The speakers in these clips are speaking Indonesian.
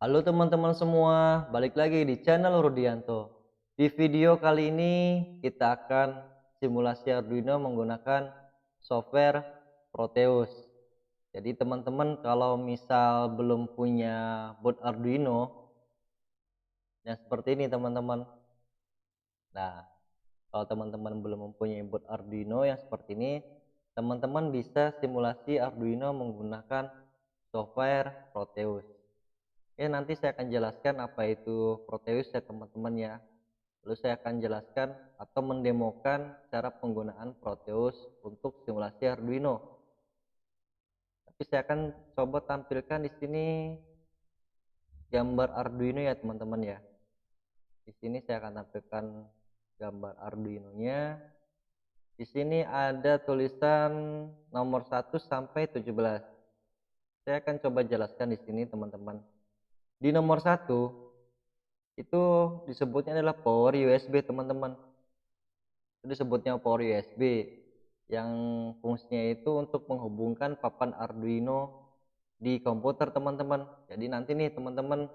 Halo teman-teman semua, balik lagi di channel Rudianto. Di video kali ini kita akan simulasi Arduino menggunakan software Proteus. Jadi teman-teman kalau misal belum punya board Arduino, yang seperti ini teman-teman. Nah, kalau teman-teman belum mempunyai board Arduino yang seperti ini, teman-teman bisa simulasi Arduino menggunakan software Proteus. Ya, nanti saya akan jelaskan apa itu Proteus ya teman-teman ya. Lalu saya akan jelaskan atau mendemokan cara penggunaan Proteus untuk simulasi Arduino. Tapi saya akan coba tampilkan di sini gambar Arduino ya teman-teman ya. Di sini saya akan tampilkan gambar Arduino-nya. Di sini ada tulisan nomor 1 sampai 17. Saya akan coba jelaskan di sini teman-teman. Di nomor 1 itu disebutnya adalah power USB teman-teman. Itu disebutnya power USB yang fungsinya itu untuk menghubungkan papan Arduino di komputer teman-teman. Jadi nanti nih teman-teman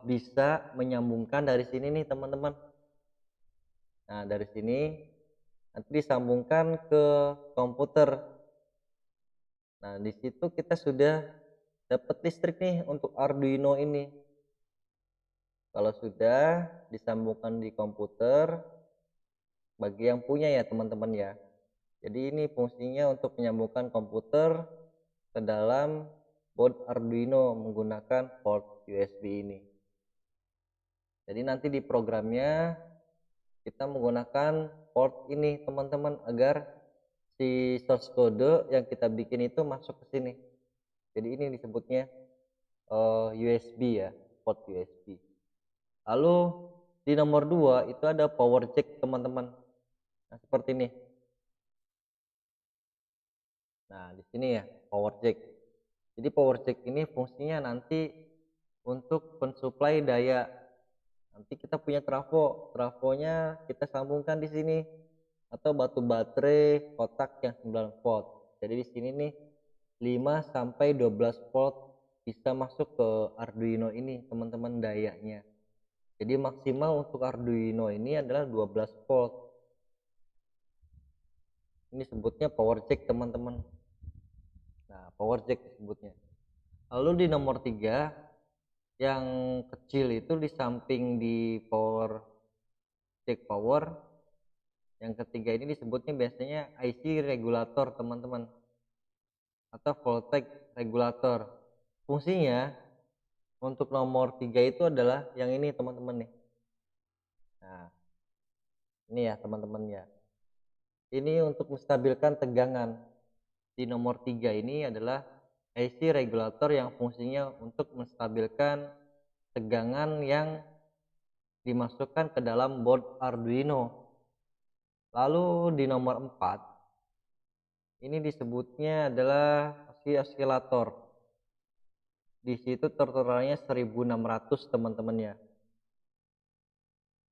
bisa menyambungkan dari sini nih teman-teman. Nah, dari sini nanti disambungkan ke komputer. Nah, di situ kita sudah dapat listrik nih untuk Arduino ini. Kalau sudah disambungkan di komputer, bagi yang punya ya teman-teman ya. Jadi ini fungsinya untuk menyambungkan komputer ke dalam board Arduino menggunakan port USB ini. Jadi nanti di programnya kita menggunakan port ini teman-teman agar si source code yang kita bikin itu masuk ke sini. Jadi ini disebutnya USB ya, port USB. Lalu di nomor 2 itu ada power jack teman-teman. Nah, seperti ini. Nah, di sini ya power jack. Jadi power jack ini fungsinya nanti untuk mensuplai daya. Nanti kita punya trafo, trafonya kita sambungkan di sini atau batu baterai kotak yang 9 volt. Jadi di sini nih 5 sampai 12 volt bisa masuk ke Arduino ini teman-teman dayanya. Jadi maksimal untuk Arduino ini adalah 12 volt. Ini sebutnya power jack teman-teman. Nah, power jack disebutnya. Lalu di nomor 3 yang kecil itu di samping di power jack power, yang ketiga ini disebutnya biasanya IC regulator teman-teman atau voltage regulator. Fungsinya untuk nomor 3 itu adalah yang ini teman-teman nih. Nah, ini ya teman-teman ya. Ini untuk menstabilkan tegangan. Di nomor 3 ini adalah IC regulator yang fungsinya untuk menstabilkan tegangan yang dimasukkan ke dalam board Arduino. Lalu di nomor 4 ini disebutnya adalah osilator. Di situ terteranya 1600 teman-teman ya.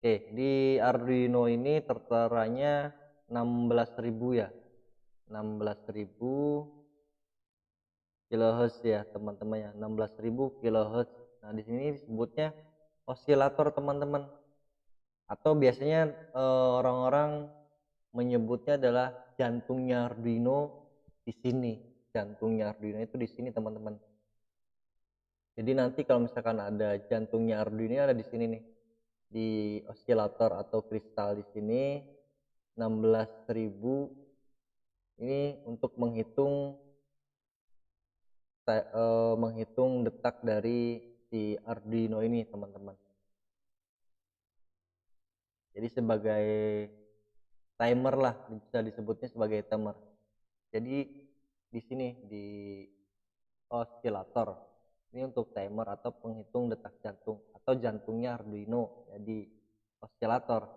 Oke, di Arduino ini terteranya 16.000 ya. 16.000 kilohertz ya teman-teman ya. 16.000 kilohertz. Nah, di sini disebutnya osilator teman-teman. Atau biasanya orang-orang menyebutnya adalah jantungnya Arduino di sini. Jantungnya Arduino itu di sini teman-teman. Jadi nanti kalau misalkan ada jantungnya Arduino ada di sini nih. Di osilator atau kristal di sini 16.000 ini untuk menghitung detak dari si Arduino ini teman-teman. Jadi sebagai timer lah, bisa disebutnya sebagai timer. Jadi di sini di osilator ini untuk timer atau penghitung detak jantung atau jantungnya Arduino, jadi osilator.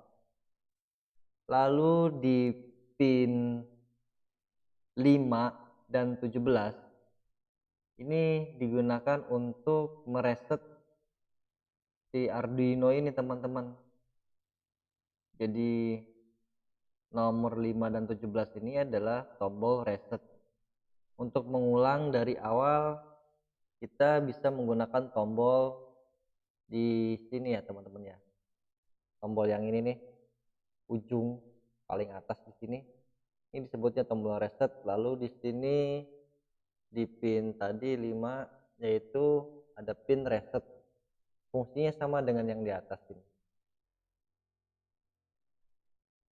Lalu di pin 5 dan 17 ini digunakan untuk mereset si Arduino ini teman-teman. Jadi nomor 5 dan 17 ini adalah tombol reset untuk mengulang dari awal kita bisa menggunakan tombol di sini ya teman-teman ya. Tombol yang ini nih, ujung paling atas di sini. Ini disebutnya tombol reset. Lalu di sini di pin tadi 5 yaitu ada pin reset. Fungsinya sama dengan yang di atas ini.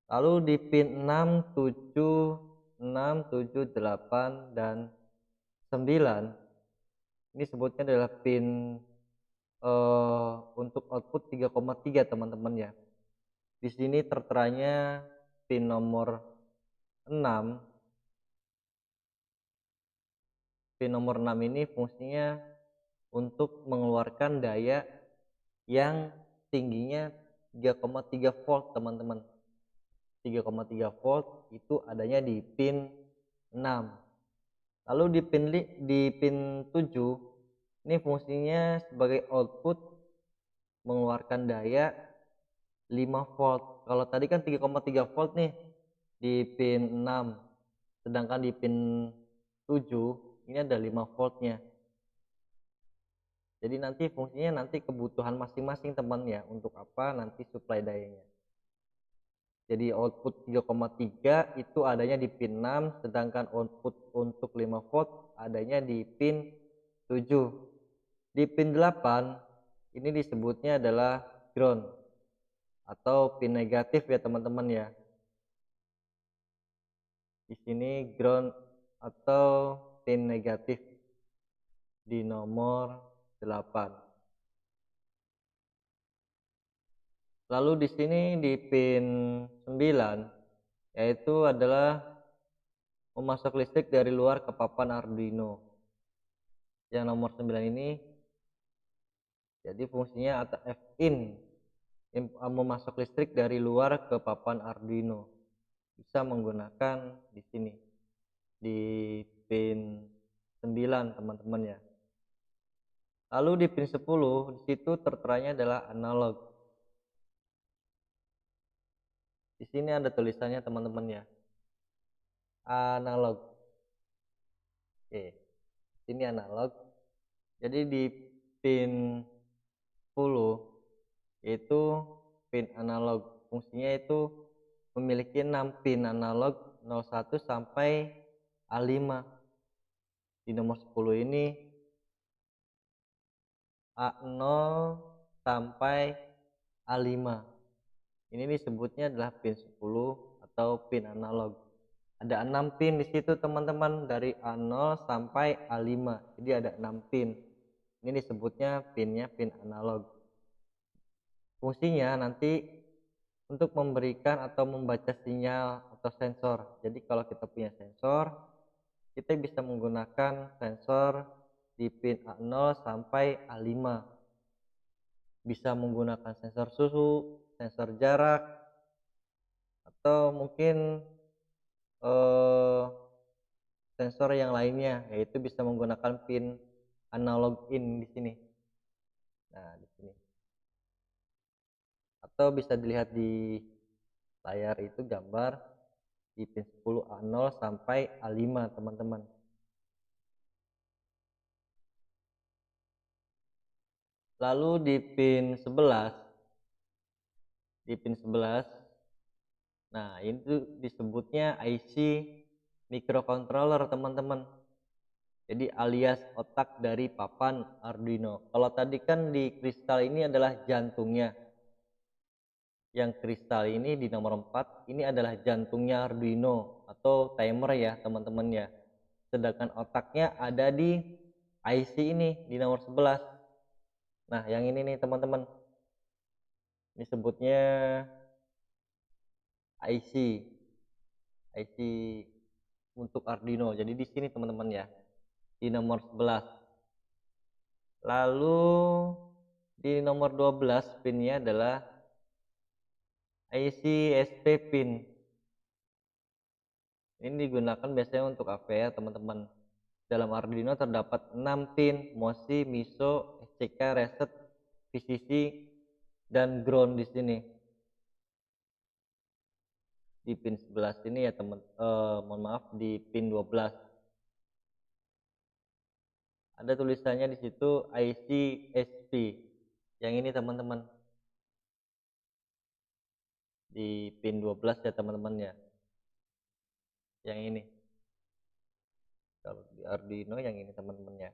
Lalu di pin 6, 7, 6, 7, 8 dan 9 ini sebutnya adalah pin untuk output 3,3 teman-teman ya. Di sini terteranya pin nomor 6. Pin nomor 6 ini fungsinya untuk mengeluarkan daya yang tingginya 3,3 volt teman-teman. 3,3 volt itu adanya di pin 6. Lalu di pin 7 ini fungsinya sebagai output mengeluarkan daya 5 volt. Kalau tadi kan 3,3 volt nih di pin 6. Sedangkan di pin 7 ini ada 5 voltnya. Jadi nanti fungsinya nanti kebutuhan masing-masing teman ya, untuk apa nanti suplai dayanya. Jadi output 3,3 itu adanya di pin 6, sedangkan output untuk 5 volt adanya di pin 7. Di pin 8 ini disebutnya adalah ground atau pin negatif ya teman-teman ya. Di sini ground atau pin negatif di nomor 8. Lalu di sini di pin 9 yaitu adalah memasok listrik dari luar ke papan Arduino. Yang nomor 9 ini jadi fungsinya F-in, memasok listrik dari luar ke papan Arduino. Bisa menggunakan di sini di pin 9 teman-teman ya. Lalu di pin 10 di situ terteranya adalah analog. Di sini ada tulisannya teman-teman ya. Analog. Oke. Ini analog. Jadi di pin 10 yaitu pin analog. Fungsinya itu memiliki 6 pin analog 01 sampai A5. Di nomor 10 ini A0 sampai A5. Ini disebutnya adalah pin 10 atau pin analog. Ada 6 pin di situ teman-teman, dari A0 sampai A5. Jadi ada 6 pin. Ini disebutnya pinnya pin analog. Fungsinya nanti untuk memberikan atau membaca sinyal atau sensor. Jadi kalau kita punya sensor, kita bisa menggunakan sensor di pin A0 sampai A5. Bisa menggunakan sensor suhu, sensor jarak, atau mungkin eh, sensor yang lainnya, yaitu bisa menggunakan pin analog in di sini. Nah, di sini. Atau bisa dilihat di layar itu gambar di pin 10 A0 sampai A5 teman-teman. Lalu di pin 11, nah itu disebutnya IC microcontroller teman-teman. Jadi alias otak dari papan Arduino. Kalau tadi kan di kristal ini adalah jantungnya. Yang kristal ini di nomor 4 ini adalah jantungnya Arduino atau timer ya teman-teman ya. Sedangkan otaknya ada di IC ini di nomor 11. Nah, yang ini nih teman-teman. Ini sebutnya IC. IC untuk Arduino. Jadi di sini teman-teman ya. Di nomor 11. Lalu di nomor 12 pinnya adalah IC SP pin. Ini digunakan biasanya untuk apa ya teman-teman. Dalam Arduino terdapat 6 pin MOSI, MISO, SCK, reset, VCC, dan ground di sini. Di pin 11 ini ya teman, mohon maaf di pin 12. Ada tulisannya di situ ICSP. Yang ini teman-teman. Di pin 12 ya teman-teman ya. Yang ini. Kalau di Arduino yang ini teman-teman ya.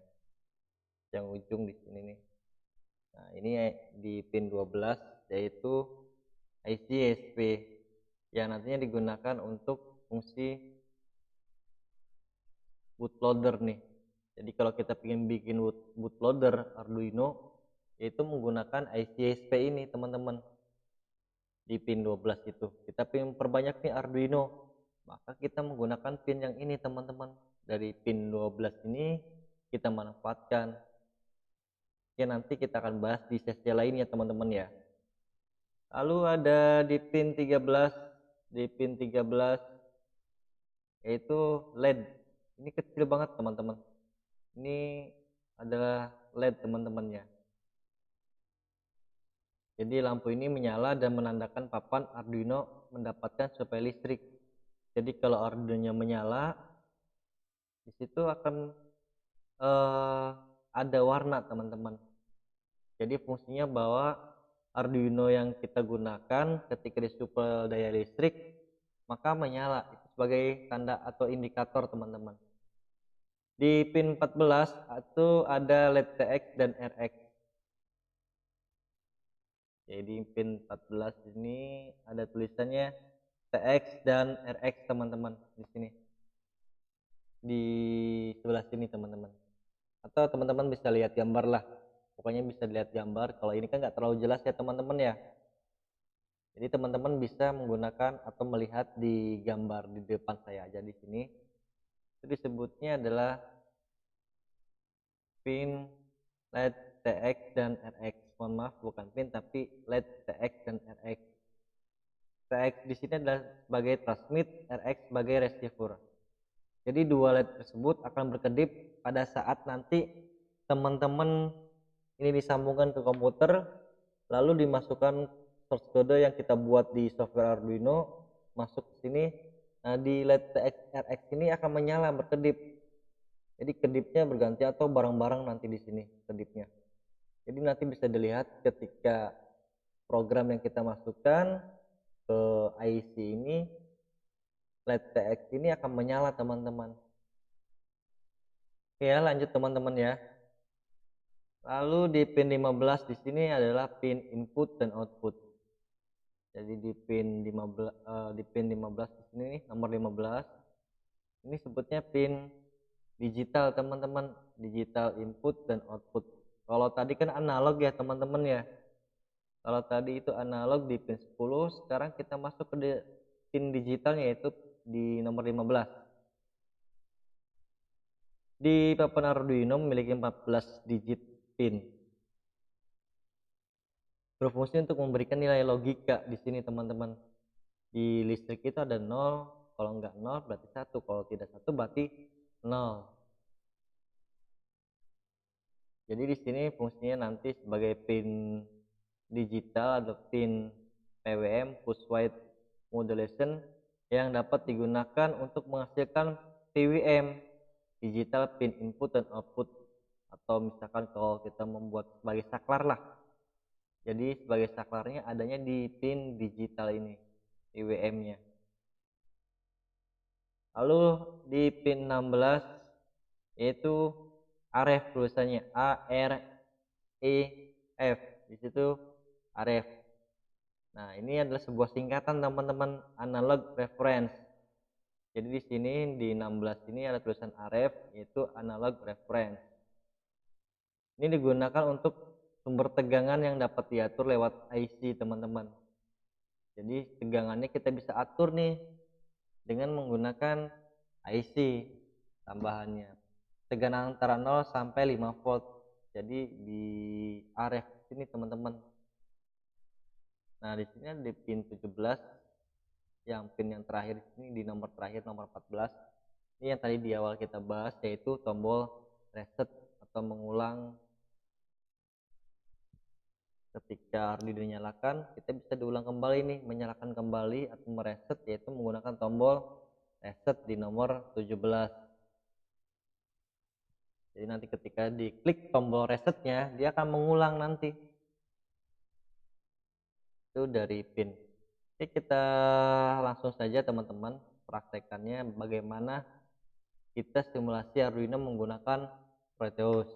Yang ujung di sini nih. Nah, ini di pin 12 yaitu ICSP yang nantinya digunakan untuk fungsi bootloader nih. Jadi kalau kita ingin bikin bootloader Arduino yaitu menggunakan ICSP ini teman-teman. Di pin 12 itu kita ingin perbanyak nih Arduino, maka kita menggunakan pin yang ini teman-teman. Dari pin 12 ini kita manfaatkan. Oke, nanti kita akan bahas di sesi lainnya teman-teman ya. Lalu ada di pin 13, di pin 13 yaitu LED. Ini kecil banget teman-teman. Ini adalah LED teman-temannya. Jadi lampu ini menyala dan menandakan papan Arduino mendapatkan suplai listrik. Jadi kalau Arduino menyala, di situ akan ada warna teman-teman. Jadi fungsinya bahwa Arduino yang kita gunakan ketika disuplai daya listrik maka menyala. Itu sebagai tanda atau indikator teman-teman. Di pin 14 itu ada LED TX dan RX. Jadi pin 14 ini ada tulisannya TX dan RX teman-teman di sini. Di sebelah sini teman-teman. Atau teman-teman bisa lihat gambar lah. Pokoknya bisa lihat gambar. Kalau ini kan nggak terlalu jelas ya teman-teman ya. Jadi teman-teman bisa menggunakan atau melihat di gambar di depan saya aja di sini. Itu disebutnya adalah pin LED TX dan RX. Mohon maaf bukan pin tapi LED TX dan RX. TX di sini adalah sebagai transmit, RX sebagai receiver. Jadi dua LED tersebut akan berkedip pada saat nanti teman-teman ini disambungkan ke komputer lalu dimasukkan source code yang kita buat di software Arduino masuk ke sini. Nah, di LED TX RX ini akan menyala berkedip. Jadi kedipnya berganti atau barang-barang nanti di sini kedipnya. Jadi nanti bisa dilihat ketika program yang kita masukkan ke IC ini LED TX ini akan menyala teman-teman. Oke ya, lanjut teman-teman ya. Lalu di pin 15 di sini adalah pin input dan output. Jadi di pin 15 di pin 15 di sini nih, nomor 15. Ini sebutnya pin digital teman-teman, digital input dan output. Kalau tadi kan analog ya teman-teman ya. Kalau tadi itu analog di pin 10, sekarang kita masuk ke pin digitalnya yaitu di nomor 15. Di papan Arduino memiliki 14 digit pin. Berfungsi untuk memberikan nilai logika di sini teman-teman. Di listrik itu ada 0, kalau enggak 0 berarti 1, kalau tidak 1 berarti 0. Jadi di sini fungsinya nanti sebagai pin digital atau pin PWM push width modulation yang dapat digunakan untuk menghasilkan PWM digital pin input dan output, atau misalkan kalau kita membuat sebagai saklar lah. Jadi sebagai saklarnya adanya di pin digital ini PWM-nya. Lalu di pin 16 yaitu AREF tulisannya AREF. Di situ AREF. Nah, ini adalah sebuah singkatan teman-teman, analog reference. Jadi di sini di 16 ini ada tulisan AREF yaitu analog reference. Ini digunakan untuk sumber tegangan yang dapat diatur lewat IC teman-teman. Jadi tegangannya kita bisa atur nih dengan menggunakan IC tambahannya. Tegangan antara 0 sampai 5 volt. Jadi di RF sini teman-teman. Nah, di sini di pin 17 yang pin yang terakhir di sini di nomor terakhir nomor 14. Ini yang tadi di awal kita bahas yaitu tombol reset atau mengulang. Ketika Arduino dinyalakan, kita bisa diulang kembali nih, menyalakan kembali atau mereset yaitu menggunakan tombol reset di nomor 17. Jadi nanti ketika diklik tombol resetnya, dia akan mengulang nanti. Itu dari pin. Oke, kita langsung saja teman-teman praktekannya bagaimana kita simulasi Arduino menggunakan Proteus.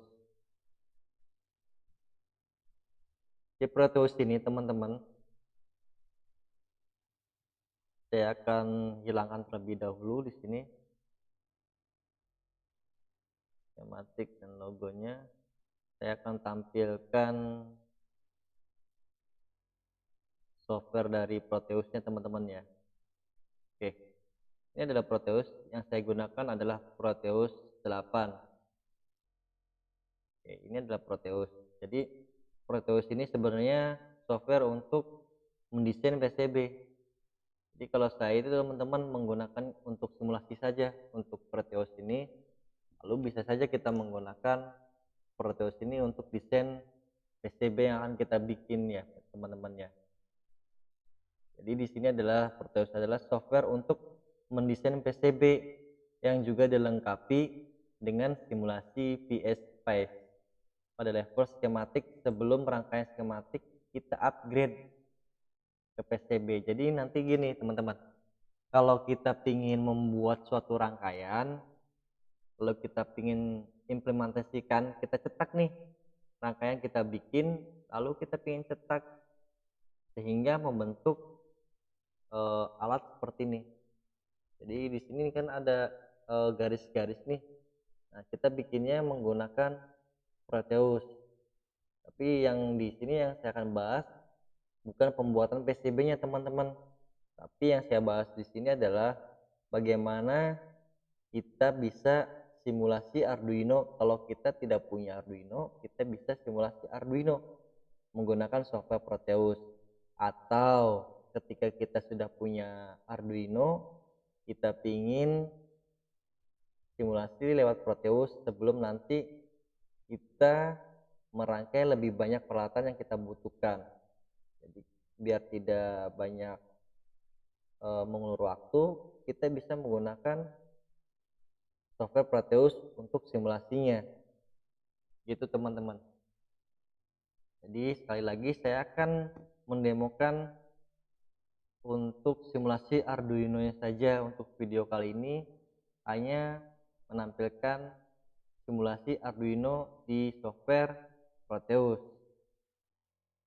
Di Proteus ini teman-teman, saya akan hilangkan terlebih dahulu di sini skematik dan logonya. Saya akan tampilkan software dari Proteusnya teman-teman ya. Oke, ini adalah Proteus. Yang saya gunakan adalah Proteus 8. Oke, ini adalah Proteus. Jadi Proteus ini sebenarnya software untuk mendesain PCB. Jadi kalau saya itu teman-teman menggunakan untuk simulasi saja untuk Proteus ini, lalu bisa saja kita menggunakan Proteus ini untuk desain PCB yang akan kita bikin ya teman-teman ya. Jadi di sini adalah Proteus adalah software untuk mendesain PCB yang juga dilengkapi dengan simulasi PSpice pada level skematik. Sebelum rangkaian skematik kita upgrade ke PCB. Jadi nanti gini teman-teman, kalau kita ingin membuat suatu rangkaian, kalau kita ingin implementasikan, kita cetak nih rangkaian kita bikin, lalu kita ingin cetak sehingga membentuk alat seperti ini. Jadi di sini kan ada garis-garis nih. Nah, kita bikinnya menggunakan Proteus. Tapi yang di sini yang saya akan bahas bukan pembuatan PCB-nya teman-teman. Tapi yang saya bahas di sini adalah bagaimana kita bisa simulasi Arduino. Kalau kita tidak punya Arduino, kita bisa simulasi Arduino menggunakan software Proteus. Atau ketika kita sudah punya Arduino, kita pingin simulasi lewat Proteus sebelum nanti kita merangkai lebih banyak peralatan yang kita butuhkan. Jadi biar tidak banyak mengulur waktu, kita bisa menggunakan software Proteus untuk simulasinya. Gitu teman-teman. Jadi sekali lagi saya akan mendemokan untuk simulasi Arduino-nya saja. Untuk video kali ini hanya menampilkan simulasi Arduino di software Proteus,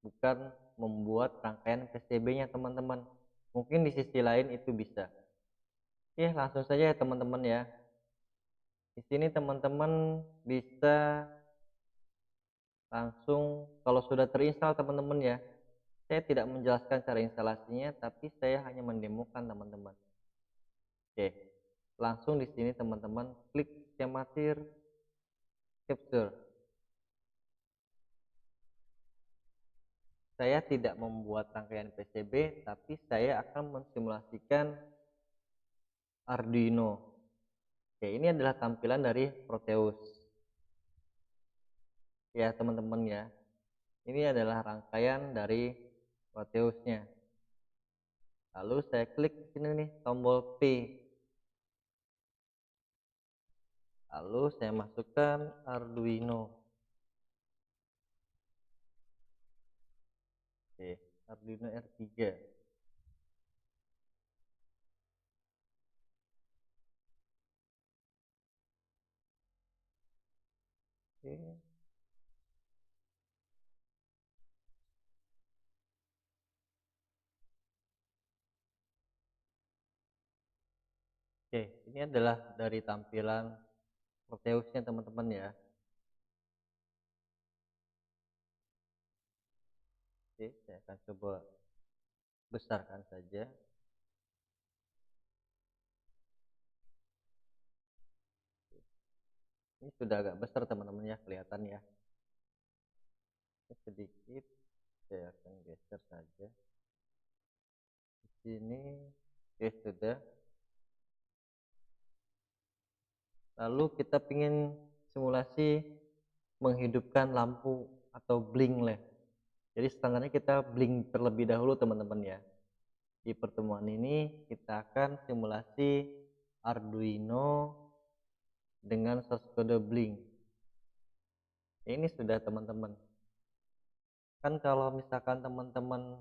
bukan membuat rangkaian PCB-nya teman-teman. Mungkin di sisi lain itu bisa. Oke, langsung saja ya teman-teman ya. Di sini teman-teman bisa langsung, kalau sudah terinstall teman-teman ya. Saya tidak menjelaskan cara instalasinya, tapi saya hanya mendemokan teman-teman. Oke, langsung di sini teman-teman klik skematir capture. Saya tidak membuat rangkaian PCB, tapi saya akan mensimulasikan Arduino. Oke, ini adalah tampilan dari Proteus. Ya teman-teman ya, ini adalah rangkaian dari Proteusnya. Lalu saya klik sini nih tombol P. Lalu saya masukkan Arduino. Oke, Arduino R3. Oke. Oke, ini adalah dari tampilan Proteusnya teman-teman ya. Oke, saya akan coba besarkan saja. Ini sudah agak besar teman-teman ya, kelihatan ya. Ini sedikit saya akan geser saja. Di sini, oke sudah. Lalu kita ingin simulasi menghidupkan lampu atau blink LED. Jadi standarnya kita blink terlebih dahulu teman-teman ya. Di pertemuan ini kita akan simulasi Arduino dengan source code blink. Ini sudah teman-teman. Kan kalau misalkan teman-teman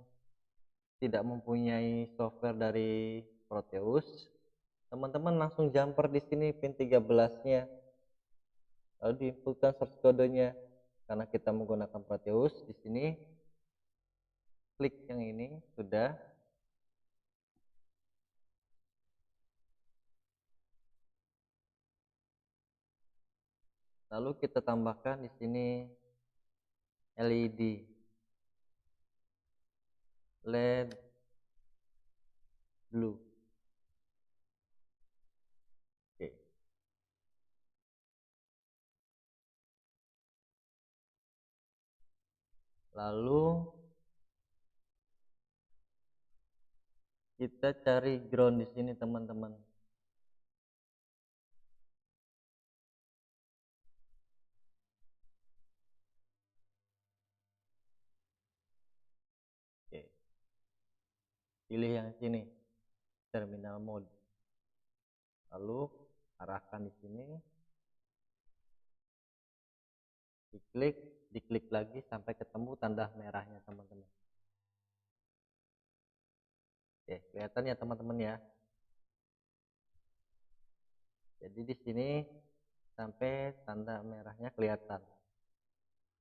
tidak mempunyai software dari Proteus, teman-teman langsung jumper di sini pin 13-nya, lalu diinputkan source kodenya. Karena kita menggunakan Proteus, di sini klik yang ini sudah. Lalu kita tambahkan di sini LED, LED blue. Oke. Lalu kita cari ground di sini teman-teman. Oke. Pilih yang sini, terminal mode. Lalu arahkan di sini, diklik lagi sampai ketemu tanda merahnya teman-teman. Oke, kelihatan ya teman-teman ya. Jadi di sini sampai tanda merahnya kelihatan.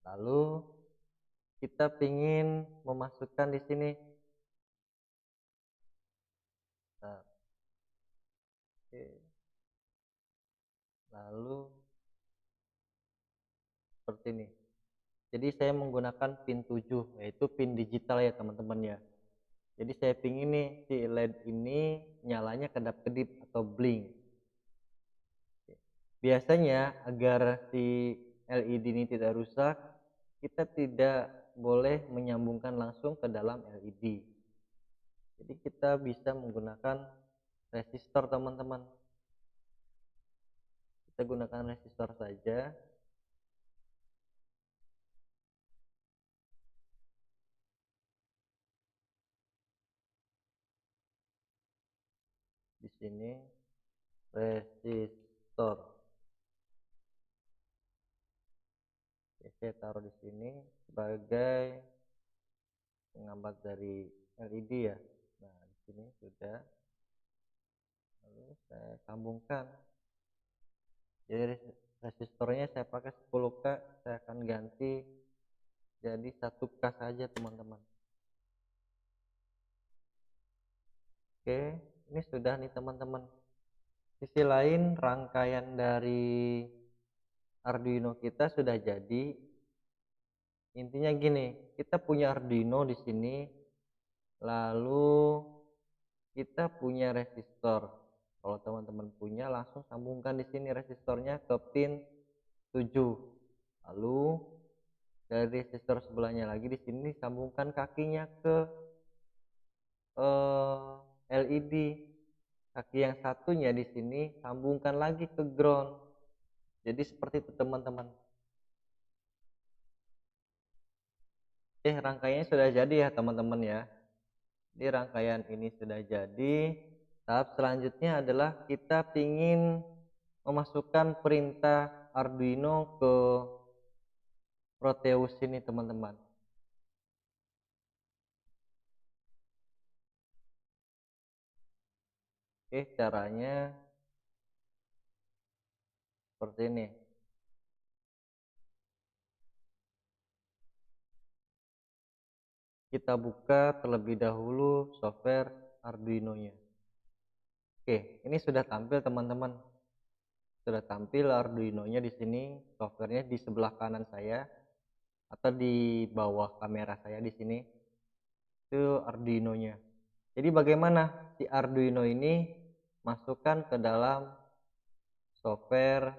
Lalu kita ingin memasukkan di sini. Nah, oke. Lalu seperti ini. Jadi saya menggunakan pin 7, yaitu pin digital ya teman-teman ya. Jadi saya pingin nih si LED ini nyalanya kedap-kedip atau blink. Biasanya agar si LED ini tidak rusak, kita tidak boleh menyambungkan langsung ke dalam LED. Jadi kita bisa menggunakan resistor teman-teman. Kita gunakan resistor saja. Di sini resistor. Oke, saya taruh di sini sebagai penghambat dari LED ya. Nah, di sini sudah. Lalu saya sambungkan. Jadi resistornya saya pakai 10K, saya akan ganti jadi 1K saja teman-teman. Oke, ini sudah nih teman-teman. Sisi lain rangkaian dari Arduino kita sudah jadi. Intinya gini, kita punya Arduino di sini, lalu kita punya resistor. Kalau teman-teman punya, langsung sambungkan di sini resistornya ke pin 7. Lalu dari resistor sebelahnya lagi di sini sambungkan kakinya ke LED. Kaki yang satunya di sini sambungkan lagi ke ground. Jadi seperti itu teman-teman. Rangkaiannya sudah jadi ya teman-teman ya. Di rangkaian ini sudah jadi. Tahap selanjutnya adalah kita ingin memasukkan perintah Arduino ke Proteus ini teman-teman. Caranya seperti ini. Kita buka terlebih dahulu software Arduino-nya. Ini sudah tampil teman-teman. Sudah tampil Arduino-nya di sini, softwarenya di sebelah kanan saya atau di bawah kamera saya di sini. Itu Arduino-nya. Jadi bagaimana si Arduino ini masukkan ke dalam software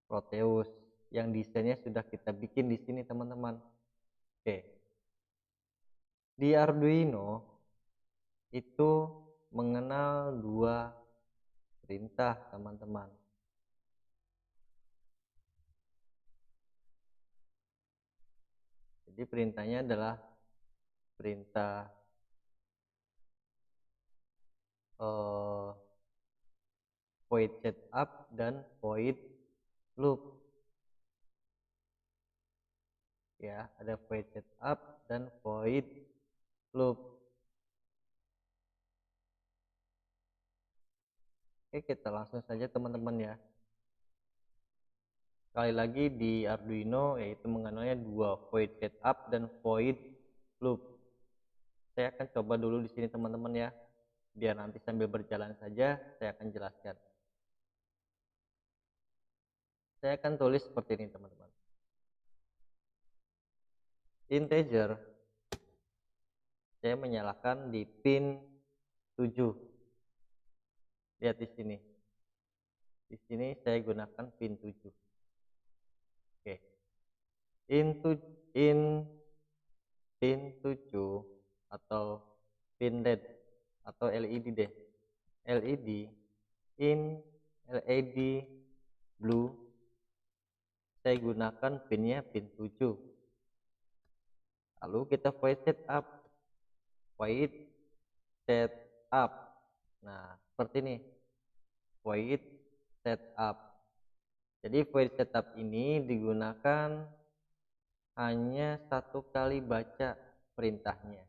Proteus yang desainnya sudah kita bikin di sini teman-teman. Di Arduino itu mengenal dua perintah teman-teman. Jadi perintahnya adalah perintah void setup dan void loop. ya, ada void setup dan void loop. Oke, kita langsung saja teman-teman ya. Sekali lagi di Arduino yaitu mengenalnya dua, void setup dan void loop. Saya akan coba dulu di sini teman-teman ya, biar nanti sambil berjalan saja saya akan jelaskan. Saya akan tulis seperti ini teman-teman. Integer saya menyalakan di pin 7. Lihat di sini. Di sini saya gunakan pin 7. Oke. In pin 7 atau pin LED atau LED deh. LED in LED blue saya gunakan pinnya pin 7. Lalu kita void setup. Void setup. Nah, seperti ini. Void setup. Jadi void setup ini digunakan hanya satu kali baca perintahnya.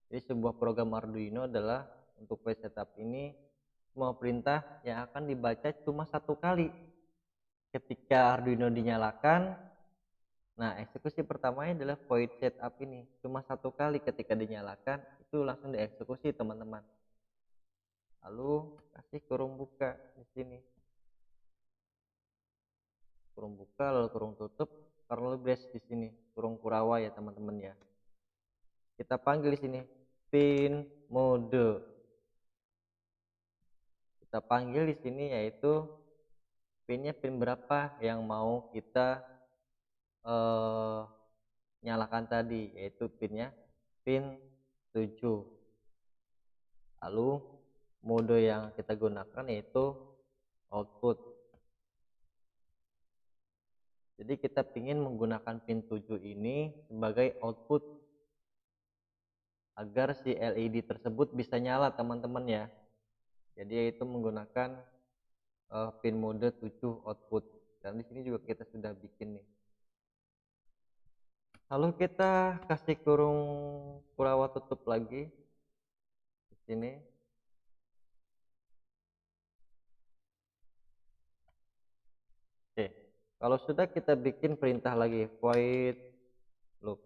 Jadi sebuah program Arduino adalah untuk void setup ini semua perintah yang akan dibaca cuma satu kali. Ketika Arduino dinyalakan, nah eksekusi pertamanya adalah void setup ini cuma satu kali, ketika dinyalakan itu langsung dieksekusi teman-teman. Lalu kasih kurung buka di sini. Kurung buka lalu kurung tutup, lalu brace di sini, kurung Kurawa ya teman-teman ya. Kita panggil di sini pin mode. Kita panggil di sini yaitu pinnya pin berapa yang mau kita nyalakan tadi, yaitu pinnya pin 7. Lalu mode yang kita gunakan yaitu output. Jadi kita ingin menggunakan pin 7 ini sebagai output agar si LED tersebut bisa nyala teman-teman ya. Jadi yaitu menggunakan pin mode 7 output. Dan di sini juga kita sudah bikin nih. Lalu kita kasih kurung Kurawa tutup lagi di sini. Oke, kalau sudah kita bikin perintah lagi void loop.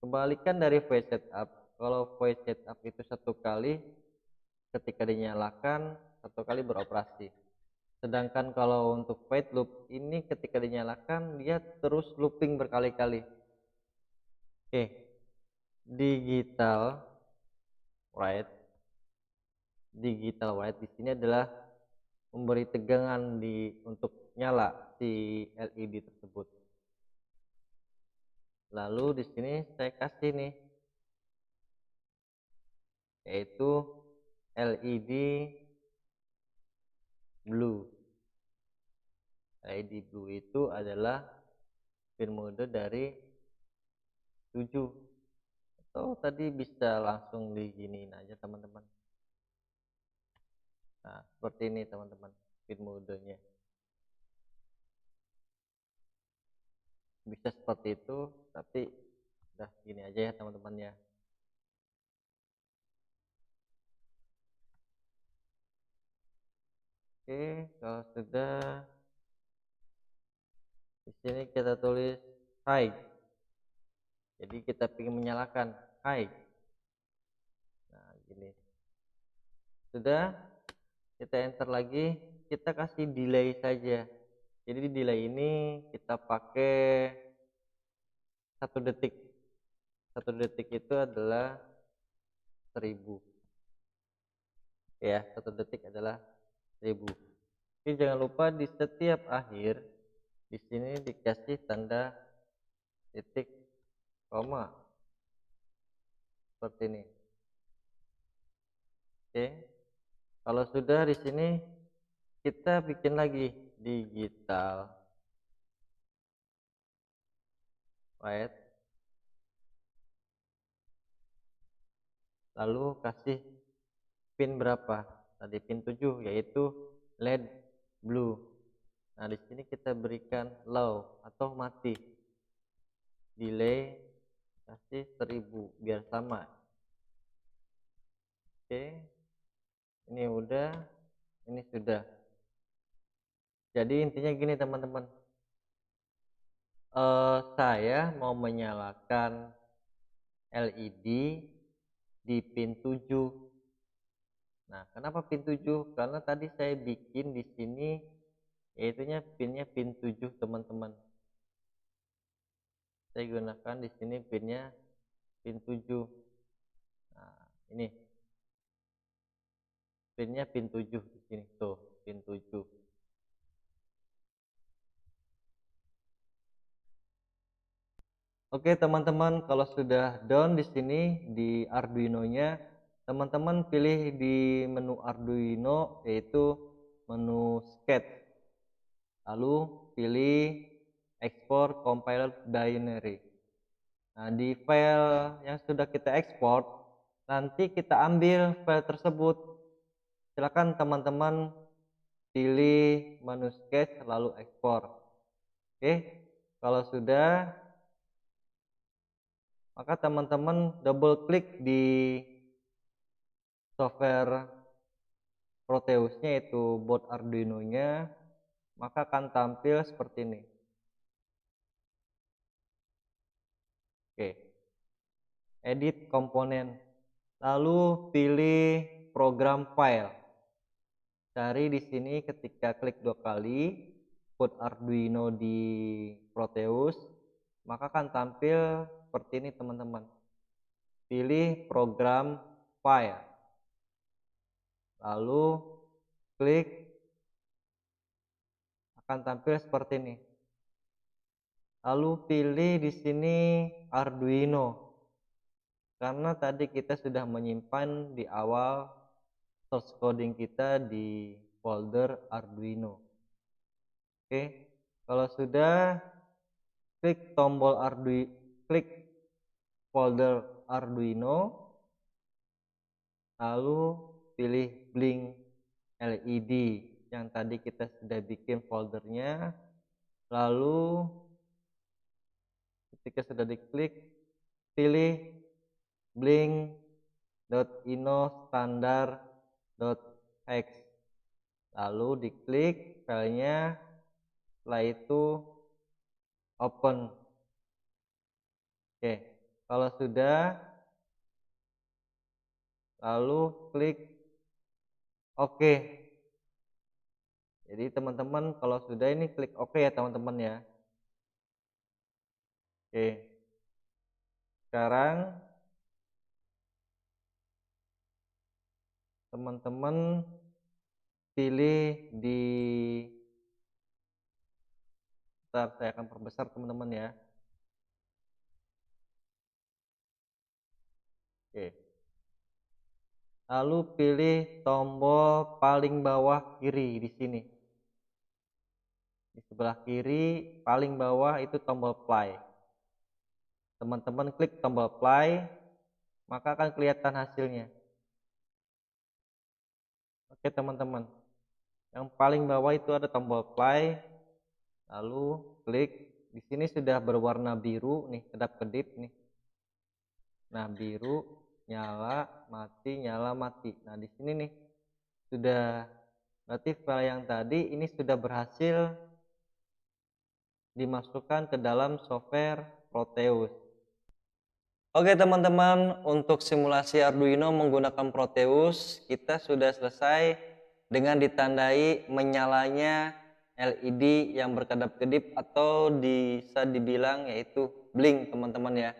Kembalikan dari void setup. Kalau void setup itu satu kali, ketika dinyalakan satu kali beroperasi. Sedangkan kalau untuk void loop ini ketika dinyalakan dia terus looping berkali-kali. Oke, digital write. Digital write di sini adalah memberi tegangan untuk nyala si LED tersebut. Lalu di sini saya kasih nih yaitu LED blue. LED blue itu adalah pin mode dari 7. Atau tadi bisa langsung diginiin aja teman-teman. Nah, seperti ini teman-teman pin modenya. Bisa seperti itu, tapi udah gini aja ya teman-teman ya. Oke, kalau sudah di sini kita tulis high. Jadi kita ingin menyalakan high. Nah, gini. Sudah, kita enter lagi, kita kasih delay saja. Jadi di delay ini kita pakai 1 detik. 1 detik itu adalah 1000. Ya, 1 detik adalah 1000. Oke, jangan lupa di setiap akhir di sini dikasih tanda titik koma seperti ini. Oke, kalau sudah di sini kita bikin lagi digital write, lalu kasih pin berapa tadi, pin 7 yaitu LED blue. Nah di sini kita berikan low atau mati. delay kasih 1000 biar sama. Oke, ini udah, ini sudah. Jadi intinya gini teman-teman, saya mau menyalakan LED di pin 7. Nah, kenapa pin 7? Karena tadi saya bikin di sini yaitunya pinnya pin 7 teman-teman. Saya gunakan di sini pinnya pin 7. Nah, ini pinnya pin 7 di sini tuh, pin 7. Oke, teman-teman, kalau sudah down di sini di Arduino-nya, teman-teman pilih di menu Arduino yaitu menu sketch. Lalu pilih export compiler binary. Nah, di file yang sudah kita ekspor, nanti kita ambil file tersebut. Silakan teman-teman pilih menu sketch lalu ekspor. Oke, kalau sudah, maka teman-teman double klik di software Proteus-nya yaitu board Arduino-nya, maka akan tampil seperti ini. Oke, edit komponen, lalu pilih program file. Cari di sini ketika klik 2 kali board Arduino di Proteus, maka akan tampil seperti ini teman-teman. Pilih program file, lalu klik, akan tampil seperti ini. Lalu pilih di sini Arduino, karena tadi kita sudah menyimpan di awal source coding kita di folder Arduino. Oke, kalau sudah, klik tombol klik folder Arduino, lalu pilih blink LED yang tadi kita sudah bikin foldernya. Lalu ketika sudah diklik, pilih blink.ino standar.x, lalu diklik filenya, setelah itu open. Oke, kalau sudah, lalu klik OK. Jadi teman-teman kalau sudah ini klik OK ya teman-teman ya. Oke, sekarang teman-teman pilih di, bentar, saya akan perbesar teman-teman ya. Oke, lalu pilih tombol paling bawah kiri di sini. Di sebelah kiri paling bawah itu tombol play. Teman-teman klik tombol play, maka akan kelihatan hasilnya. Oke teman-teman, yang paling bawah itu ada tombol play, lalu klik. Di sini sudah berwarna biru nih, kedap-kedip nih. Nah, biru, nyala, mati. Nah, di sini nih sudah, berarti file yang tadi ini sudah berhasil dimasukkan ke dalam software Proteus. Oke teman-teman, untuk simulasi Arduino menggunakan Proteus kita sudah selesai dengan ditandai menyalanya LED yang berkedap-kedip atau bisa dibilang yaitu blink teman-teman ya.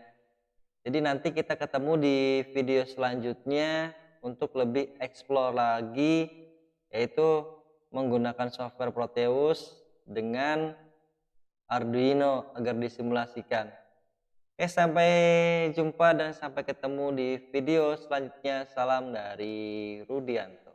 Jadi nanti kita ketemu di video selanjutnya untuk lebih explore lagi yaitu menggunakan software Proteus dengan Arduino agar disimulasikan. Oke, sampai jumpa dan sampai ketemu di video selanjutnya. Salam dari Rudianto.